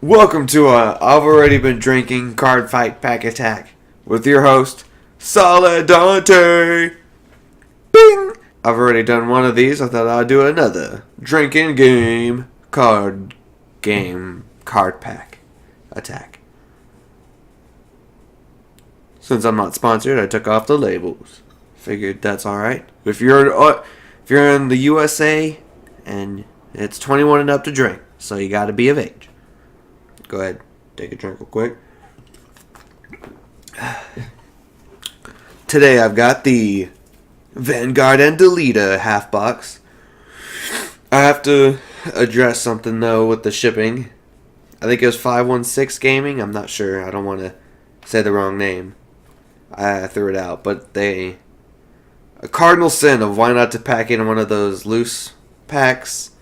Welcome to I've already been drinking card fight pack attack with your host, Solidante. Bing! I've already done one of these. I thought I'd do another drinking game card pack attack. Since I'm not sponsored, I took off the labels. Figured that's alright. If you're in the USA and it's 21 and up to drink, so you gotta be of age. Go ahead, take a drink real quick. Today I've got the Vanguard Deletor half box. I have to address something though with the shipping. I think it was 516 Gaming. I'm not sure. I don't want to say the wrong name. I threw it out, but a cardinal sin of why not to pack in one of those loose packs.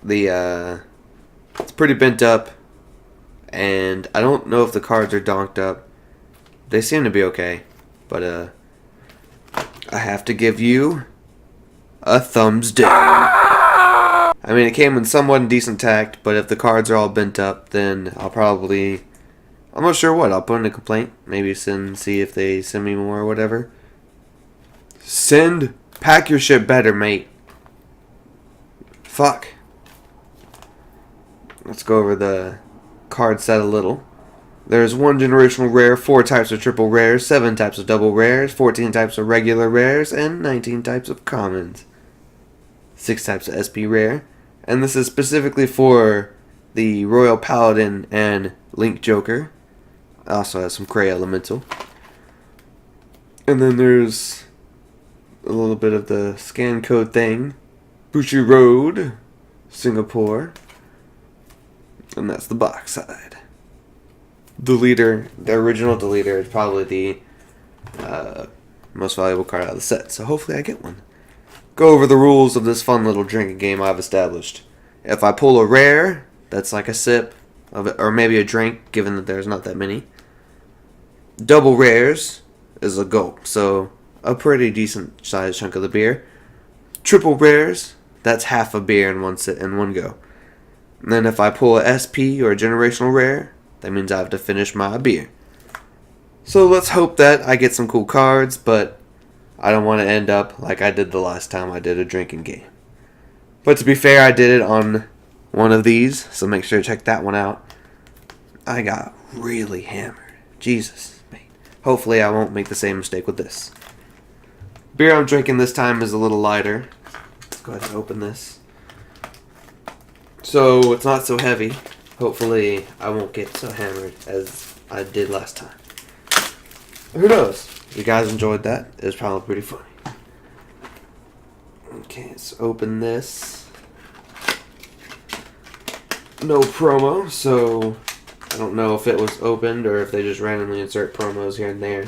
It's pretty bent up. And I don't know if the cards are donked up. They seem to be okay. But I have to give you a thumbs down. I mean, it came in somewhat decent tact, but if the cards are all bent up, then I'm not sure what. I'll put in a complaint. Maybe see if they send me more or whatever. Pack your shit better, mate. Fuck. Let's go over the card set a little. There's 1 generational rare, 4 types of triple rares, 7 types of double rares, 14 types of regular rares, and 19 types of commons. 6 types of SP rare. And this is specifically for the Royal Paladin and Link Joker. Also has some Cray Elemental. And then there's a little bit of the scan code thing. Bushi Road, Singapore. And that's the box side. The original Deletor is probably the most valuable card out of the set. So hopefully I get one. Go over the rules of this fun little drinking game I've established. If I pull a rare, that's like a sip, of it, or maybe a drink, given that there's not that many. Double rares is a gulp, so a pretty decent sized chunk of the beer. Triple rares, that's half a beer in one go. And then if I pull a SP or a generational rare, that means I have to finish my beer. So let's hope that I get some cool cards, but I don't want to end up like I did the last time I did a drinking game. But to be fair, I did it on one of these, so make sure to check that one out. I got really hammered. Jesus, mate. Hopefully I won't make the same mistake with this. Beer I'm drinking this time is a little lighter. Let's go ahead and open this. So it's not so heavy. Hopefully I won't get so hammered as I did last time. Who knows? If you guys enjoyed that, it was probably pretty funny. Okay, let's open this. No promo, so I don't know if it was opened or if they just randomly insert promos here and there.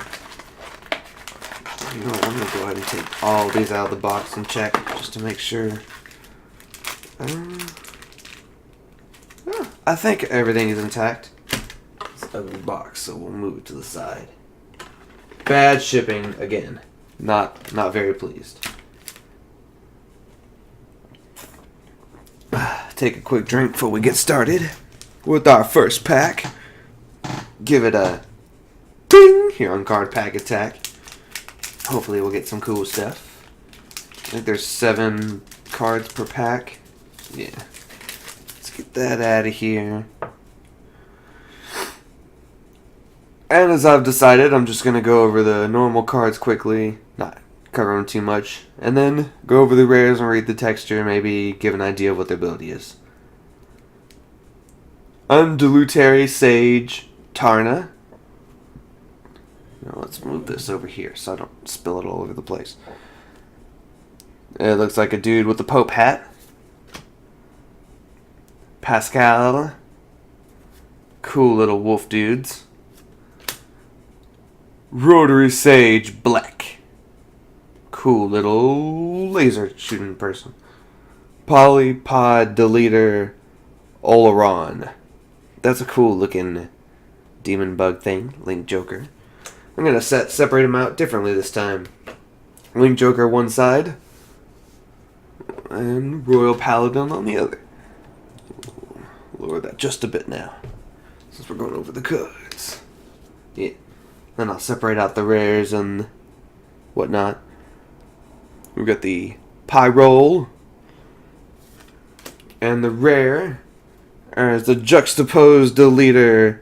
You know what, I'm going to go ahead and take all these out of the box and check just to make sure. I think everything is intact. It's an ugly box, so we'll move it to the side. Bad shipping again. Not very pleased. Take a quick drink before we get started with our first pack. Give it a ding here on Card Pack Attack. Hopefully we'll get some cool stuff. I think there's 7 cards per pack. Yeah. Get that out of here. And as I've decided, I'm just going to go over the normal cards quickly, not cover them too much, and then go over the rares and read the texture, maybe give an idea of what their ability is. Undilutary Sage Tarna. Now let's move this over here so I don't spill it all over the place. It looks like a dude with a Pope hat. Pascal. Cool little wolf dudes. Rotary Sage Black. Cool little laser shooting person. Polypod Deletor Oleron. That's a cool looking demon bug thing. Link Joker. I'm going to separate them out differently this time. Link Joker one side. And Royal Paladin on the other. Lower that just a bit now. since we're going over the cards. Yeah. Then I'll separate out the rares and whatnot. We've got the Pie Roll. And the rare is the Juxtaposed Deletor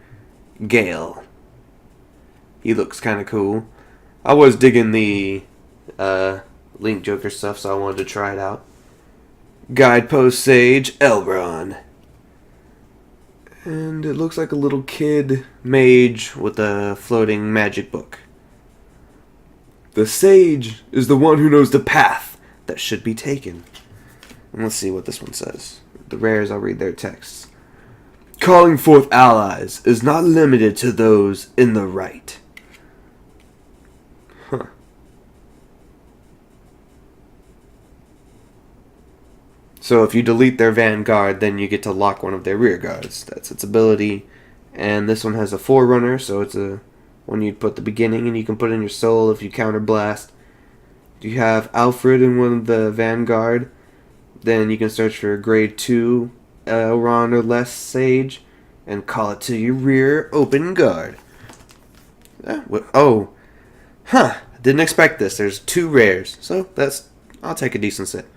Gale. He looks kind of cool. I was digging the Link Joker stuff, so I wanted to try it out. Guidepost Sage Elbron. And it looks like a little kid mage with a floating magic book. The sage is the one who knows the path that should be taken. And let's see what this one says. The rares, I'll read their texts. Calling forth allies is not limited to those in the right. Huh. So if you delete their Vanguard, then you get to lock one of their rear guards. That's its ability. And this one has a Forerunner, so it's a one you'd put at the beginning, and you can put in your soul if you counterblast. If you have Alfred in one of the Vanguard, then you can search for a grade 2 Elrond or less Sage, and call it to your rear open guard. Oh. Huh. Didn't expect this. There's 2 rares, so I'll take a decent sip.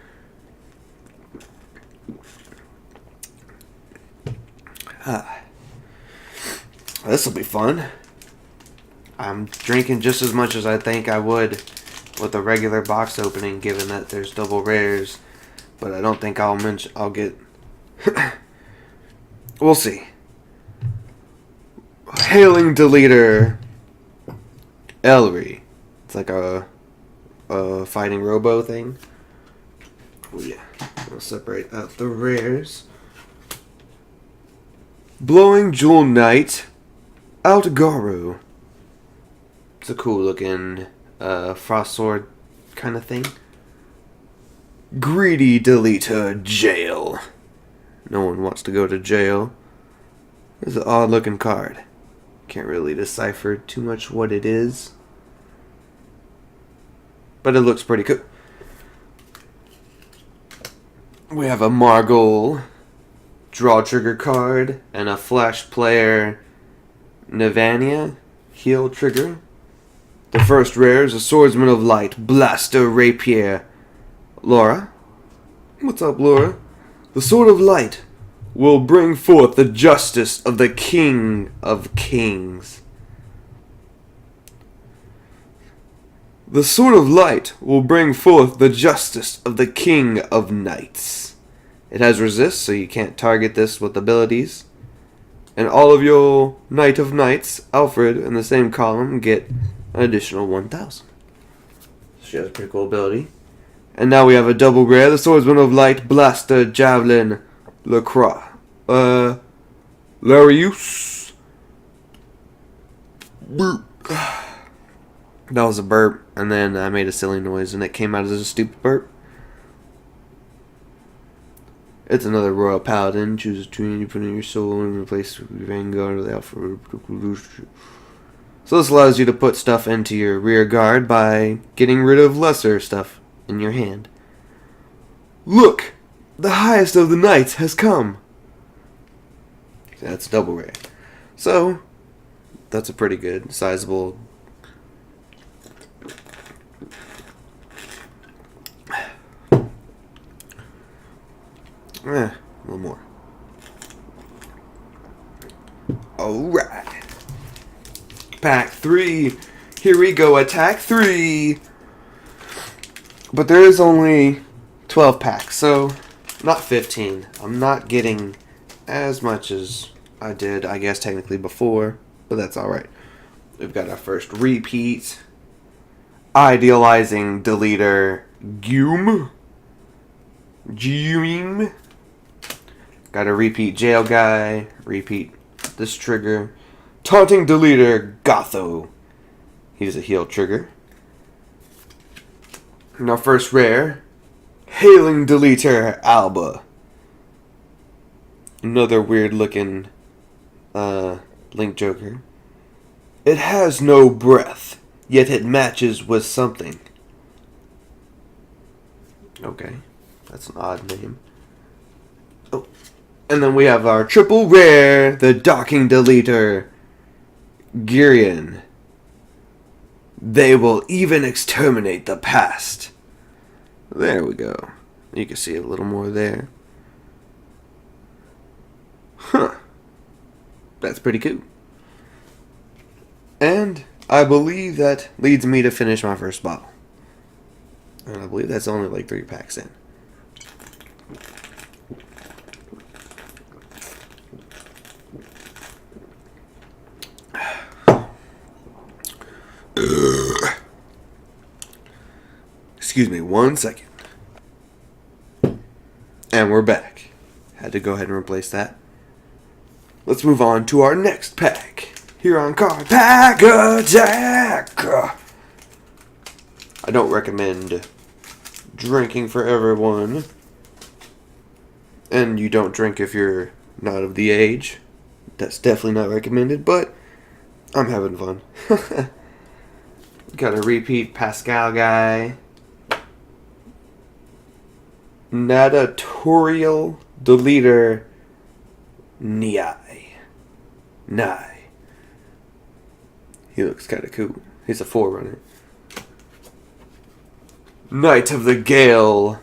This will be fun. I'm drinking just as much as I think I would with a regular box opening, given that there's double rares. But I don't think I'll get. We'll see. Hailing Deletor Elry. It's like a fighting robo thing. Oh yeah. I'll separate out the rares. Blowing Jewel Knight Outgaru. It's a cool looking frost sword kind of thing. Greedy Deletor Jail. No one wants to go to jail. It's an odd looking card. Can't really decipher too much what it is. But it looks pretty cool. We have a Margol draw trigger card and a Flash Player Navania heal trigger. The first rare is a Swordsman of Light Blaster Rapier. Laura? What's up, Laura? The Sword of Light will bring forth the justice of the King of Kings. The Sword of Light will bring forth the justice of the King of Knights. It has resist, so you can't target this with abilities. And all of your Knight of Knights, Alfred, in the same column get an additional 1,000. She has a pretty cool ability. And now we have a double rare, the Swordsman of Light, Blaster, Javelin, Lacroix. Larius. Burp. That was a burp, and then I made a silly noise, and it came out as a stupid burp. It's another Royal Paladin. Choose a tune you put in your soul and replace your Vanguard with Alpha. So this allows you to put stuff into your rear guard by getting rid of lesser stuff in your hand. Look! The highest of the knights has come! That's double rare. So, that's a pretty good, sizable... a little more. Alright. Pack 3. Here we go, attack 3. But there is only 12 packs, so not 15. I'm not getting as much as I did, I guess, technically before, but that's alright. We've got our first repeat. Idealizing Deletor Gume. Got a repeat Jail Guy. Repeat this trigger. Taunting Deletor Gotho. He's a heal trigger. And our first rare. Hailing Deletor Alba. Another weird looking Link Joker. It has no breath, yet it matches with something. Okay. That's an odd name. Oh. And then we have our triple rare, the Docking Deletor Girion. They will even exterminate the past. There we go. You can see a little more there. Huh. That's pretty cool. And I believe that leads me to finish my first bottle. And I believe that's only like 3 packs in. Excuse me 1 second. And we're back. Had to go ahead and replace that. Let's move on to our next pack. Here on Card Pack Attack. I don't recommend drinking for everyone. And you don't drink if you're not of the age. That's definitely not recommended, but I'm having fun. Got a repeat Pascal guy. Natatorial Deletor Nai. He looks kind of cool. He's a forerunner. Knight of the Gale.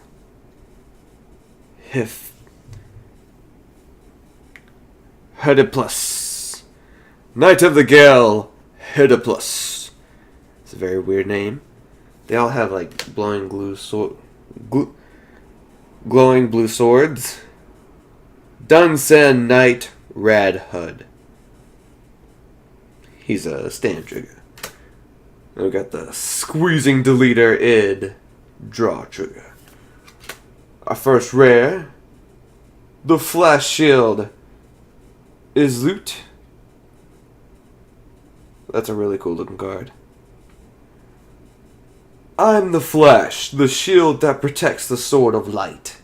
Hediplus. Knight of the Gale. Hediplus. It's a very weird name. They all have like glowing blue swords. Dunsen Knight Rad Hud. He's a stand trigger. We got the Squeezing Deletor Id Draw Trigger. Our first rare, the Flash Shield is Loot. That's a really cool looking card. I'm the Flash, the shield that protects the Sword of Light.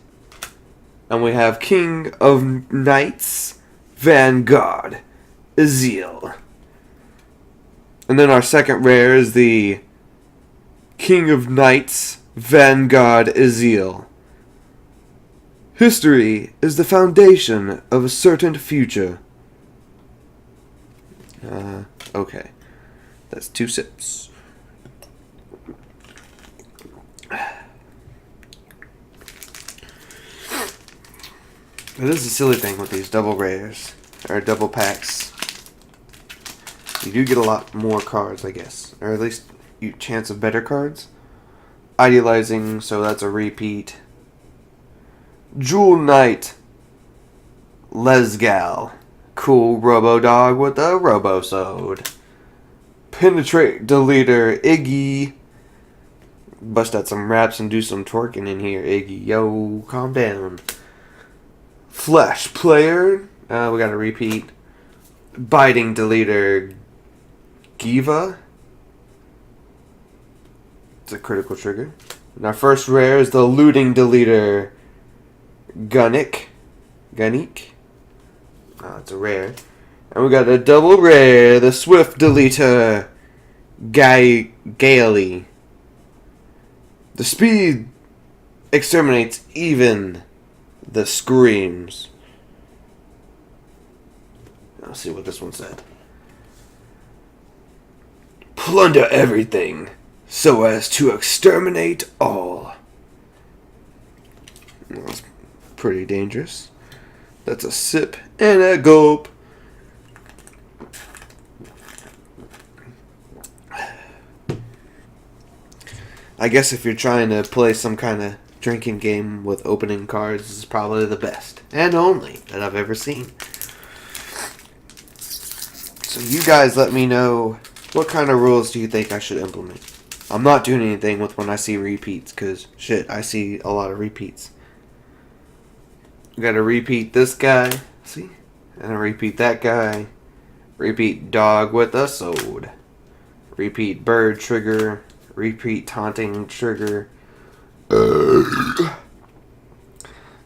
And we have King of Knights, Vanguard, Ezeel. And then our second rare is the King of Knights, Vanguard, Ezeel. History is the foundation of a certain future. Okay. That's 2 sips. It is a silly thing with these double rares, or double packs. You do get a lot more cards, I guess. Or at least chance of better cards. Idealizing, so that's a repeat. Jewel Knight. Lesgal. Cool Robo-Dog with a Robo-Sode. Penetrate Deletor Iggy. Bust out some raps and do some twerking in here, Iggy. Yo, calm down. Flash Player. We got a repeat. Biting Deletor Giva. It's a critical trigger. And our first rare is the Looting Deletor Gunnick. It's a rare. And we got a double rare, the Swift Deletor Gaily. The speed exterminates even the screams. Let's see what this one said. Plunder everything so as to exterminate all. Well, that's pretty dangerous. That's a sip and a gulp. I guess if you're trying to play some kind of drinking game with opening cards, this is probably the best and only that I've ever seen. So you guys let me know, what kind of rules do you think I should implement? I'm not doing anything with when I see repeats, because shit, I see a lot of repeats. We gotta repeat this guy, see? And I repeat that guy. Repeat dog with a sword. Repeat bird trigger. Repeat taunting trigger.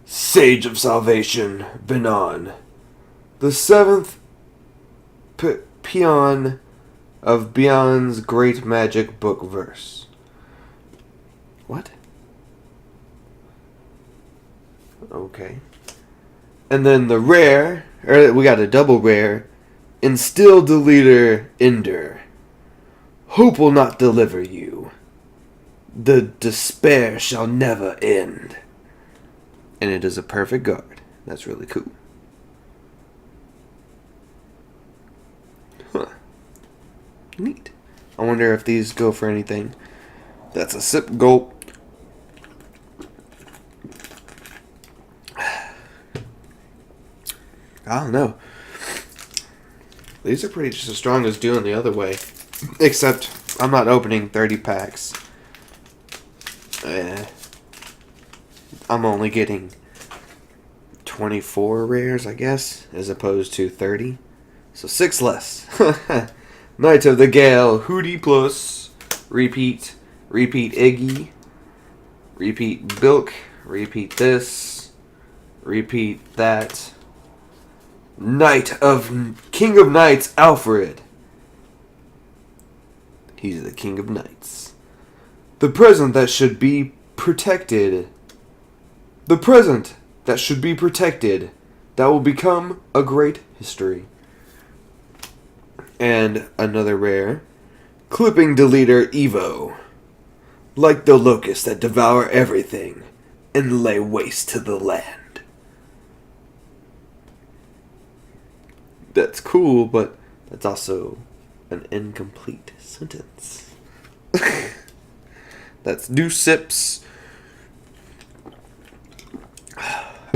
Sage of Salvation, Benon. The 7th peon of Beyond's Great Magic Book Verse. What? Okay. And then the rare, or we got a double rare, Instill Deletor Ender. Hope will not deliver you. The despair shall never end. And it is a perfect guard. That's really cool. Huh. Neat. I wonder if these go for anything. That's a sip gulp. I don't know. These are pretty just as strong as doing the other way. Except I'm not opening 30 packs. I'm only getting 24 rares, I guess, as opposed to 30. So 6 less. Knight of the Gale, Hootie Plus, repeat Iggy, repeat Bilk, repeat this, repeat that. King of Knights, Alfred. He's the King of Knights. The present that should be protected. The present that should be protected. That will become a great history. And another rare. Clipping Deletor Evo. Like the locusts that devour everything and lay waste to the land. That's cool, but that's also an incomplete sentence. That's new sips.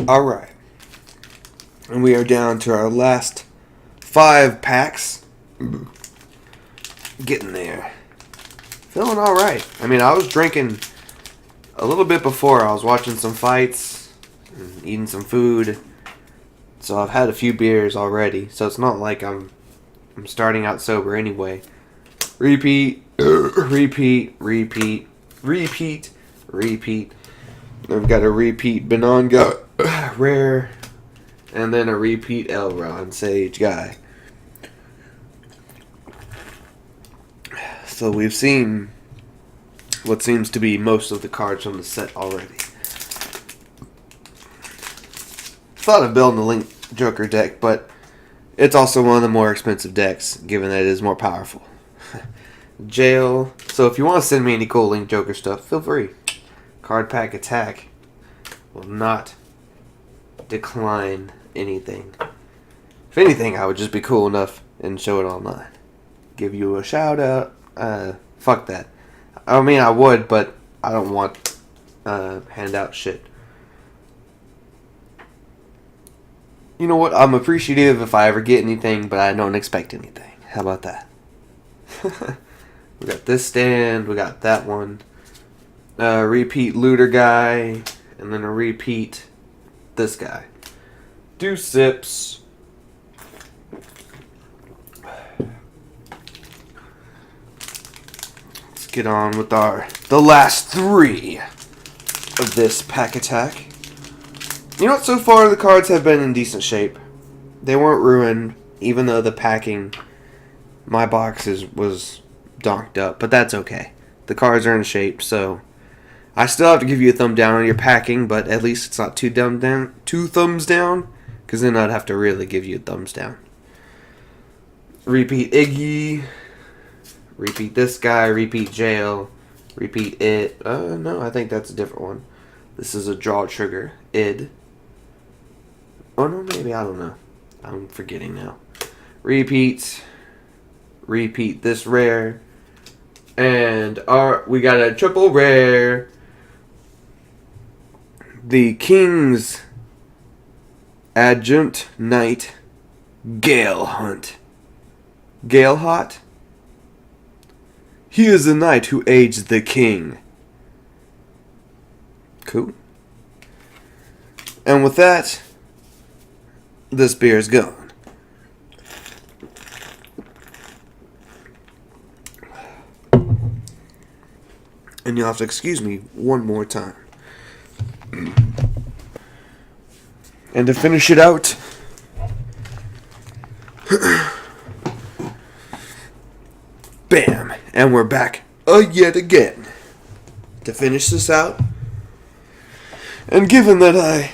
Alright. And we are down to our last 5 packs. Getting there. Feeling alright. I mean, I was drinking a little bit before. I was watching some fights and eating some food. So I've had a few beers already. So it's not like I'm starting out sober anyway. Repeat. Repeat. I've got a repeat Benonga rare. And then a repeat Elrond Sage guy. So we've seen what seems to be most of the cards from the set already. Thought of building the Link Joker deck, but it's also one of the more expensive decks, given that it is more powerful. Jail. So if you want to send me any cool Link Joker stuff, feel free. Card Pack Attack will not decline anything. If anything, I would just be cool enough and show it online. Give you a shout out. Fuck that. I mean, I would, but I don't want handout shit. You know what? I'm appreciative if I ever get anything, but I don't expect anything. How about that? We got this stand. We got that one. Repeat looter guy. And then a repeat this guy. 2 sips. Let's get on with the last 3 of this pack attack. You know what? So far, the cards have been in decent shape. They weren't ruined, even though the packing, my boxes was donked up. But that's okay. The cards are in shape, so I still have to give you a thumb down on your packing, but at least it's not 2 thumbs down, because then I'd have to really give you a thumbs down. Repeat Iggy. Repeat this guy. Repeat Jail. Repeat It. No, I think that's a different one. This is a Draw Trigger. Id. Oh, no, maybe. I don't know. I'm forgetting now. Repeat. Repeat this rare. And we got a triple rare. The King's Adjunct Knight Gale Hunt. Gale Hot? He is the knight who aids the king. Cool. And with that, this beer is gone. And you'll have to excuse me one more time. And to finish it out, bam, and we're back yet again to finish this out. And given that I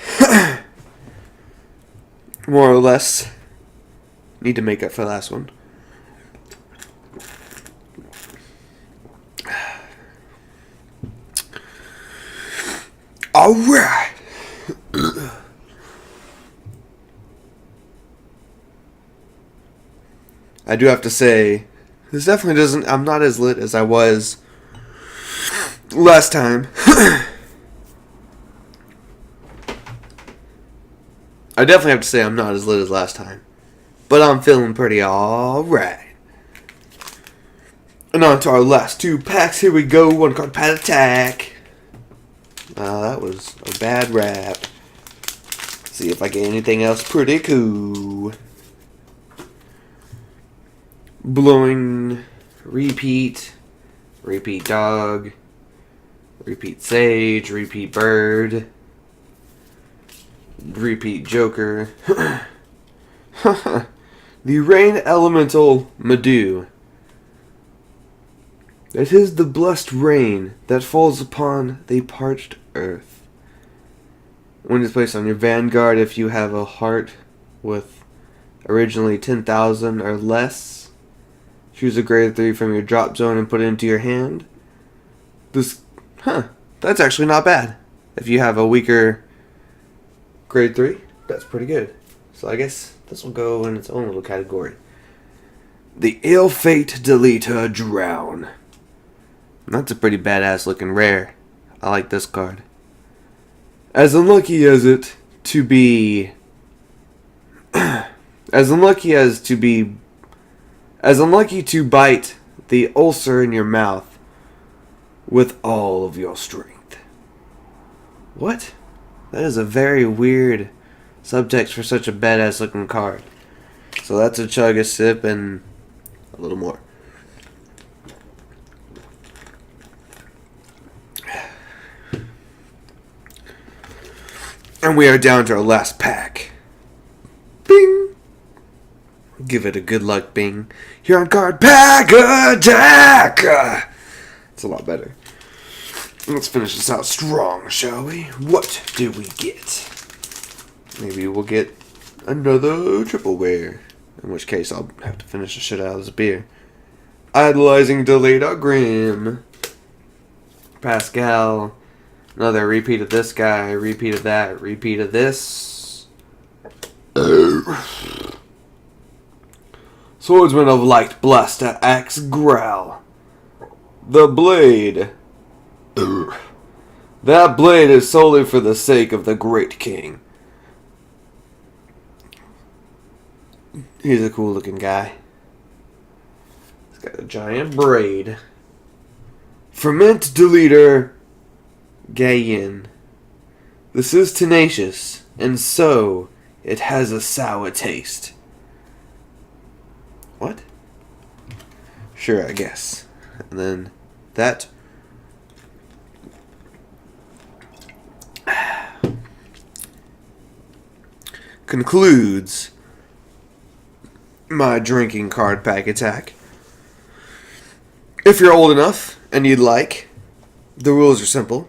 more or less. Need to make up for the last one. Alright. I do have to say, this definitely doesn't... I'm not as lit as I was last time. I definitely have to say I'm not as lit as last time. But I'm feeling pretty alright. And on to our last 2 packs. Here we go. One called Pat Attack. That was a bad rap. See if I get anything else pretty cool. Blowing. Repeat. Repeat Dog. Repeat Sage. Repeat Bird. Repeat Joker. The Rain Elemental Madoo. It is the blessed rain that falls upon the parched earth. When it's placed on your Vanguard, if you have a heart with originally 10,000 or less, choose a grade 3 from your drop zone and put it into your hand. That's actually not bad. If you have a weaker grade 3, that's pretty good. So I guess this will go in its own little category. The Ill Fate Deletor Drown. That's a pretty badass looking rare. I like this card. As unlucky as it to be... as unlucky to bite the ulcer in your mouth with all of your strength. What? That is a very weird subtext for such a badass looking card. So that's a chug, a sip, and a little more. And we are down to our last pack. Bing! Give it a good luck, Bing. Here on card Pack Attack! It's a lot better. Let's finish this out strong, shall we? What do we get? Maybe we'll get another triple rare. In which case, I'll have to finish the shit out of this beer. Idolizing Deletor Grim. Pascal. Another repeat of this guy. Repeat of that. Repeat of this. Swordsman of Light. Blessed at Axe Growl. The Blade. That blade is solely for the sake of the Great King. He's a cool looking guy. He's got a giant braid. Ferment Deletor Gayen. This is tenacious, and so it has a sour taste. What? Sure, I guess. And then that concludes my drinking card pack attack. If you're old enough and you'd like, the rules are simple.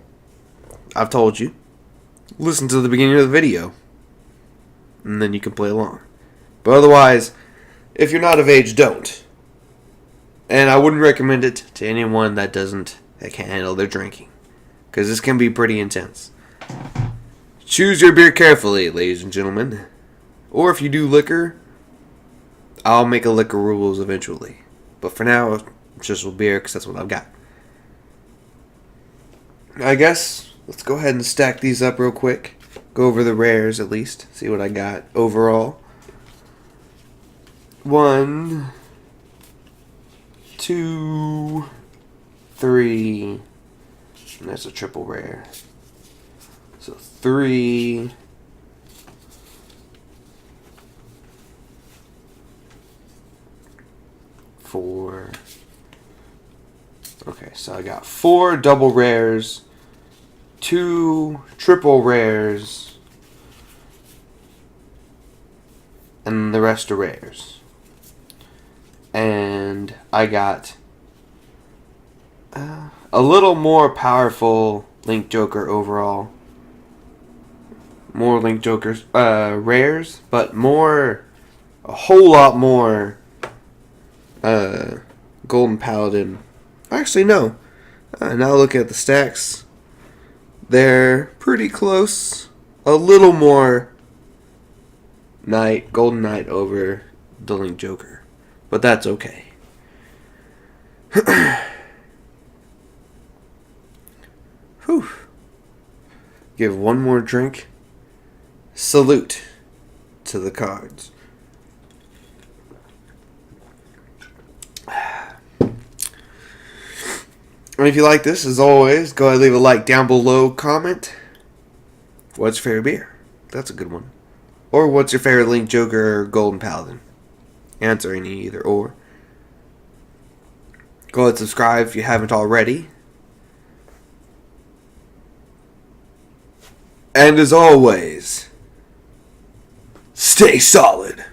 I've told you. Listen to the beginning of the video, and then you can play along. But otherwise, if you're not of age, don't. And I wouldn't recommend it to anyone that can't handle their drinking, because this can be pretty intense. Choose your beer carefully, ladies and gentlemen. Or if you do liquor, I'll make a liquor rules eventually. But for now, it's just with beer, because that's what I've got. I guess let's go ahead and stack these up real quick. Go over the rares at least. See what I got overall. 1, 2, 3. And that's a triple rare. So 3. 4. Okay, so I got 4 double rares, 2 triple rares, and the rest are rares. And I got a little more powerful Link Joker overall. more Link Jokers, rares, but a whole lot more, Golden Paladin. Actually, no. Now look at the stacks. They're pretty close. A little more Golden Knight over the Link Joker. But that's okay. Whew. Give one more drink. Salute to the cards. And if you like this, as always, go ahead and leave a like down below. Comment. What's your favorite beer? That's a good one. Or what's your favorite Link Joker or Golden Paladin? Answer any either or. Go ahead and subscribe if you haven't already. And as always, stay solid.